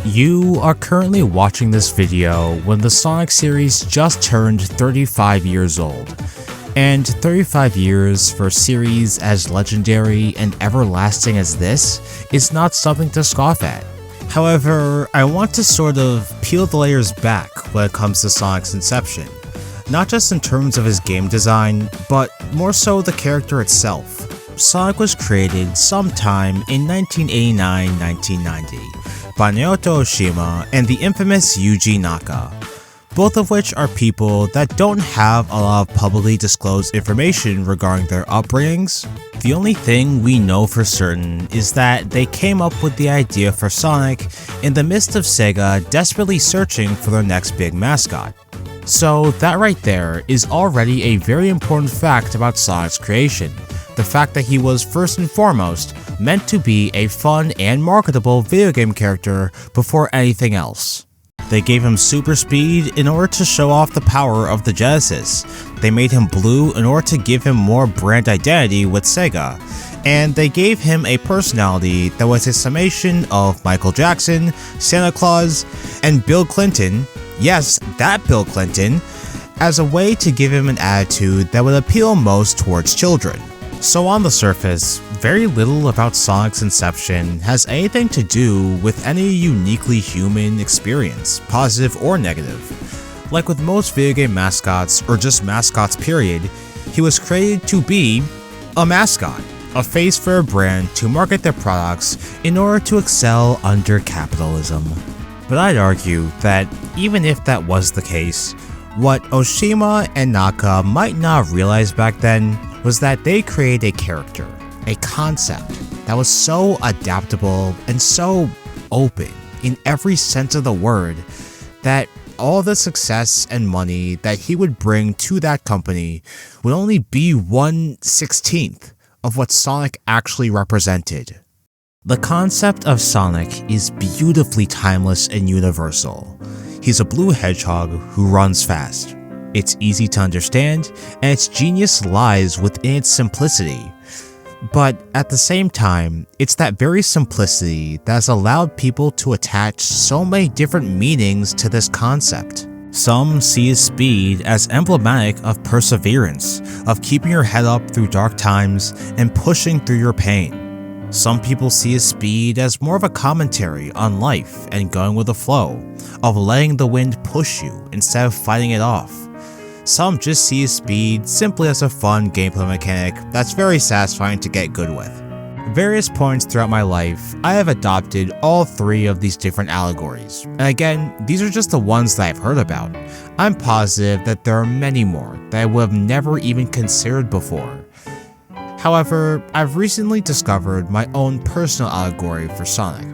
You are currently watching this video when the Sonic series just turned 35 years old. And 35 years for a series as legendary and everlasting as this is not something to scoff at. However, I want to sort of peel the layers back when it comes to Sonic's inception. Not just in terms of his game design, but more so the character itself. Sonic was created sometime in 1989-1990 by Naoto Oshima and the infamous Yuji Naka, both of which are people that don't have a lot of publicly disclosed information regarding their upbringings. The only thing we know for certain is that they came up with the idea for Sonic in the midst of Sega desperately searching for their next big mascot. So that right there is already a very important fact about Sonic's creation. The fact that he was first and foremost meant to be a fun and marketable video game character before anything else. They gave him super speed in order to show off the power of the Genesis. They made him blue in order to give him more brand identity with Sega. And they gave him a personality that was a summation of Michael Jackson, Santa Claus, and Bill Clinton, yes, that Bill Clinton, as a way to give him an attitude that would appeal most towards children. So on the surface, very little about Sonic's inception has anything to do with any uniquely human experience, positive or negative. Like with most video game mascots, or just mascots period, he was created to be a mascot, a face for a brand to market their products in order to excel under capitalism. But I'd argue that even if that was the case, what Oshima and Naka might not have realized back then was that they created a character, a concept that was so adaptable and so open in every sense of the word that all the success and money that he would bring to that company would only be 1/16th of what Sonic actually represented. The concept of Sonic is beautifully timeless and universal. He's a blue hedgehog who runs fast. It's easy to understand, and its genius lies within its simplicity. But at the same time, it's that very simplicity that has allowed people to attach so many different meanings to this concept. Some see his speed as emblematic of perseverance, of keeping your head up through dark times and pushing through your pain. Some people see his speed as more of a commentary on life and going with the flow, of letting the wind push you instead of fighting it off. Some just see his speed simply as a fun gameplay mechanic that's very satisfying to get good with. At various points throughout my life, I have adopted all three of these different allegories, and again, these are just the ones that I've heard about. I'm positive that there are many more that I would have never even considered before. However, I've recently discovered my own personal allegory for Sonic.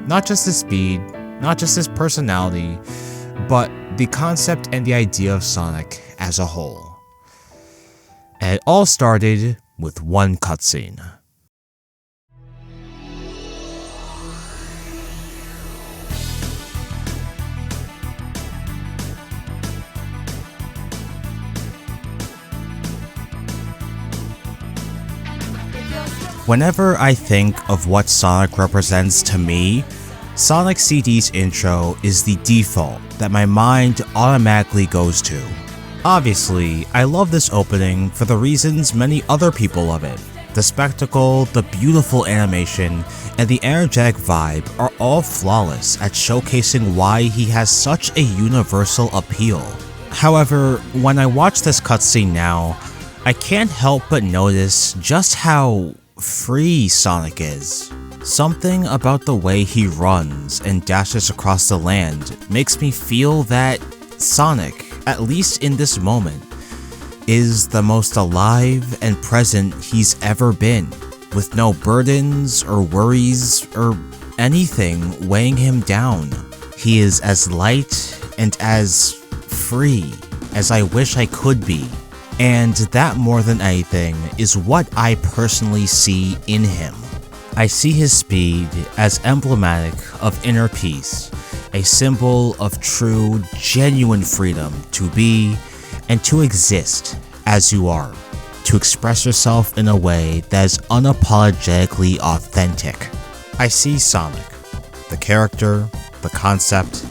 Not just his speed, not just his personality, but the concept and the idea of Sonic as a whole. And it all started with one cutscene. Whenever I think of what Sonic represents to me, Sonic CD's intro is the default that my mind automatically goes to. Obviously, I love this opening for the reasons many other people love it. The spectacle, the beautiful animation, and the energetic vibe are all flawless at showcasing why he has such a universal appeal. However, when I watch this cutscene now, I can't help but notice just how free Sonic is. Something about the way he runs and dashes across the land makes me feel that Sonic, at least in this moment, is the most alive and present he's ever been, with no burdens or worries or anything weighing him down. He is as light and as free as I wish I could be. And that more than anything is what I personally see in him. I see his speed as emblematic of inner peace, a symbol of true, genuine freedom to be and to exist as you are, to express yourself in a way that is unapologetically authentic. I see Sonic, the character, the concept,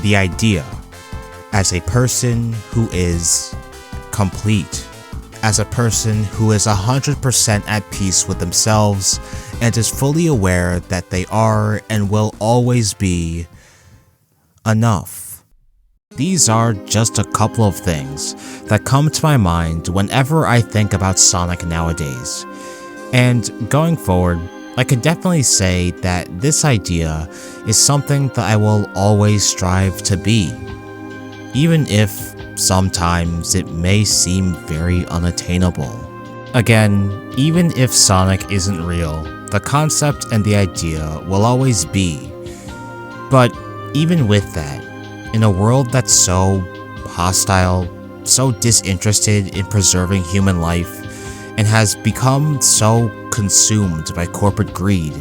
the idea, as a person who is complete, as a person who is 100% at peace with themselves and is fully aware that they are and will always be enough. These are just a couple of things that come to my mind whenever I think about Sonic nowadays. And going forward, I could definitely say that this idea is something that I will always strive to be, even if sometimes it may seem very unattainable. Again, even if Sonic isn't real, the concept and the idea will always be. But even with that, in a world that's so hostile, so disinterested in preserving human life, and has become so consumed by corporate greed,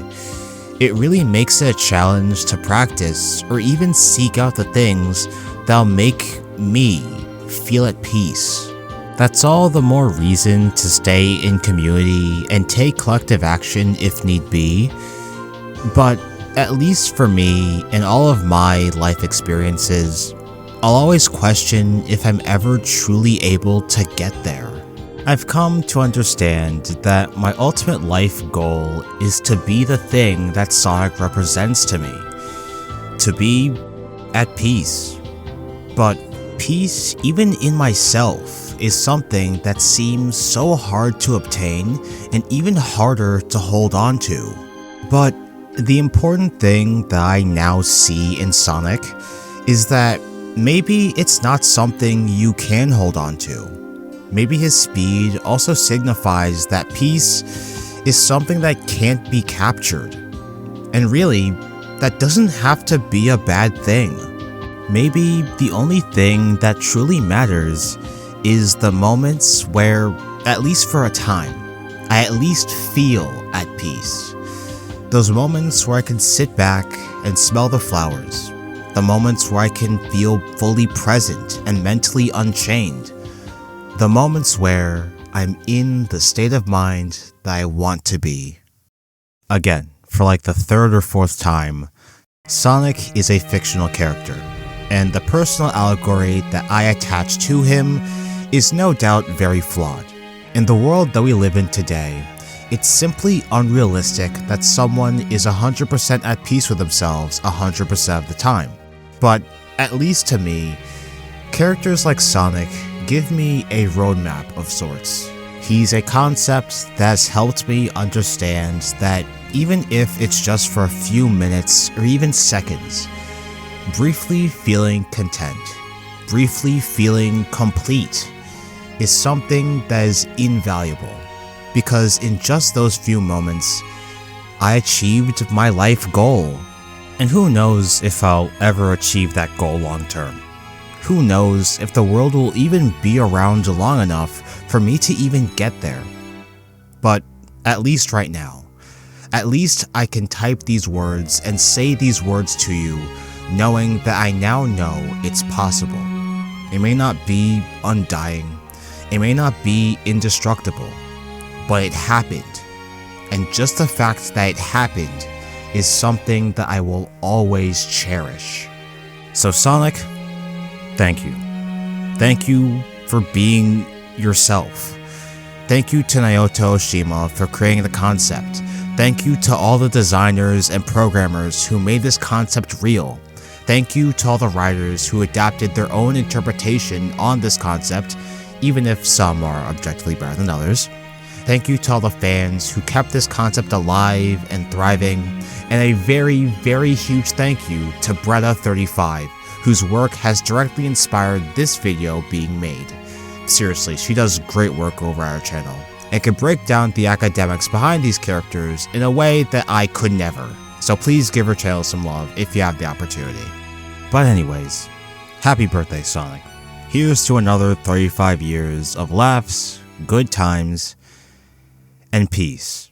it really makes it a challenge to practice or even seek out the things that'll make me feel at peace. That's all the more reason to stay in community and take collective action if need be. But at least for me, in all of my life experiences, I'll always question if I'm ever truly able to get there. I've come to understand that my ultimate life goal is to be the thing that Sonic represents to me. To be at peace. But peace, even in myself, is something that seems so hard to obtain and even harder to hold on to. But the important thing that I now see in Sonic is that maybe it's not something you can hold on to. Maybe his speed also signifies that peace is something that can't be captured. And really, that doesn't have to be a bad thing. Maybe the only thing that truly matters is the moments where, at least for a time, I at least feel at peace. Those moments where I can sit back and smell the flowers. The moments where I can feel fully present and mentally unchained. The moments where I'm in the state of mind that I want to be. Again, for like the third or fourth time, Sonic is a fictional character, and the personal allegory that I attach to him is no doubt very flawed. In the world that we live in today, it's simply unrealistic that someone is 100% at peace with themselves 100% of the time. But at least to me, characters like Sonic give me a roadmap of sorts. He's a concept that has helped me understand that even if it's just for a few minutes or even seconds, briefly feeling content, briefly feeling complete is something that is invaluable, because in just those few moments, I achieved my life goal. And who knows if I'll ever achieve that goal long term. Who knows if the world will even be around long enough for me to even get there. But at least right now, at least I can type these words and say these words to you, knowing that I now know it's possible. It may not be undying, it may not be indestructible, but it happened. And just the fact that it happened is something that I will always cherish. So Sonic, thank you. Thank you for being yourself. Thank you to Naoto Oshima for creating the concept. Thank you to all the designers and programmers who made this concept real. Thank you to all the writers who adapted their own interpretation on this concept, even if some are objectively better than others. Thank you to all the fans who kept this concept alive and thriving, and a very, very huge thank you to Bretta35, whose work has directly inspired this video being made. Seriously, she does great work over at our channel, and can break down the academics behind these characters in a way that I could never. So please give her channel some love if you have the opportunity. But anyways, happy birthday Sonic. Here's to another 35 years of laughs, good times, and peace.